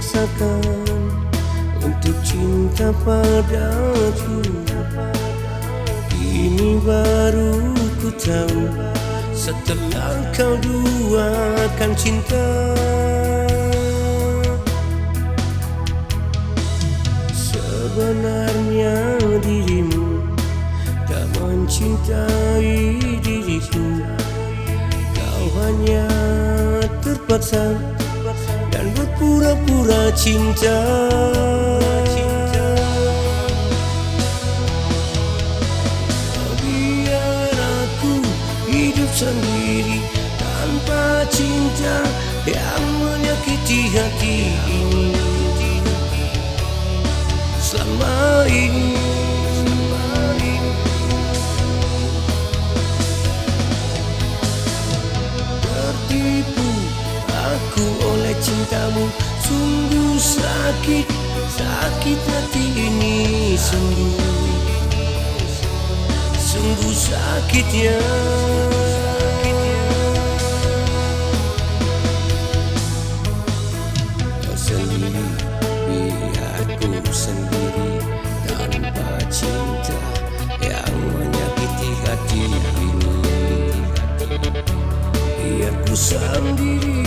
paksakan untuk cinta padaku. Ini baru ku tahu setelah kau duakan cinta. Sebenarnya dirimu tak mencintai diriku. Kau hanya terpaksa dan berpura-pura cinta. Biar aku hidup sendiri tanpa cinta yang menyakiti hati ini. Selama ini tertipu aku oleh cintamu. Sungguh sakit, sakit hati ini. Sungguh sakitnya. Sendiri, biarku sendiri tanpa cinta yang menyakiti hati ini. Biarku sendiri.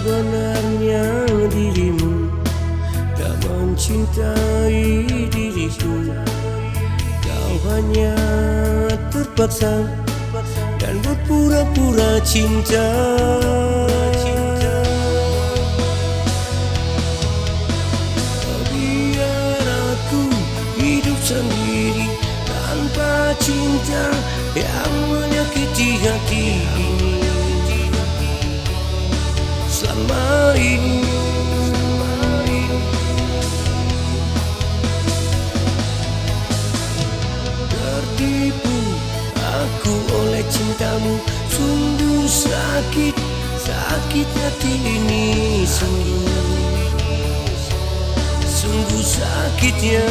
Sebenarnya dirimu tak mencintai diriku. Kau hanya terpaksa dan berpura-pura cinta. Biar aku hidup sendiri tanpa cinta yang menyakiti hati ini. Selama ini tertipu aku oleh cintamu. Sungguh sakit, sakit hati ini. Sungguh sakitnya.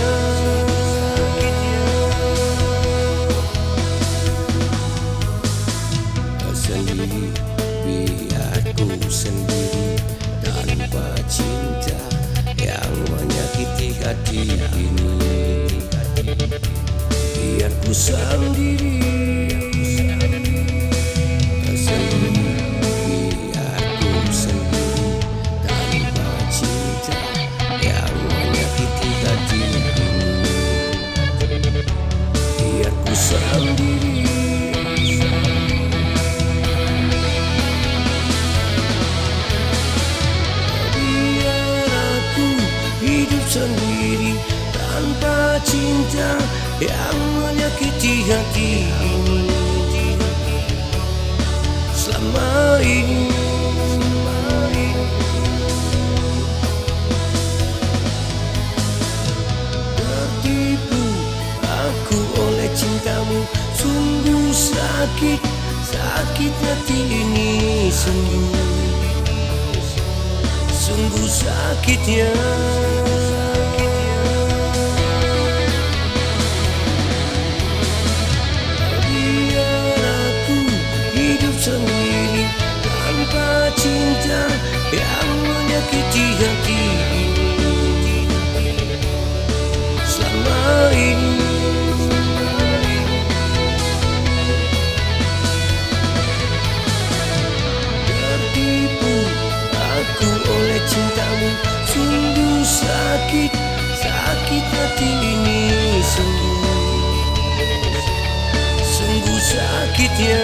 Sendiri, biarku sendiri tanpa cinta yang menyakiti hati ini. Biarku sendiri. Sendiri, biarku sendiri tanpa cinta yang menyakiti hati ini. Biarku sendiri. Sendiri tanpa cinta yang menyakiti hati ini. Selama ini tertipu aku oleh cintamu. Sungguh sakit, sakit hati ini. Sungguh sakitnya. Sendiri tanpa cinta yang menyakiti hati ini. Selama ini tertipu aku oleh cintamu. Sungguh sakit, sakit hati ini. Sungguh sakitnya.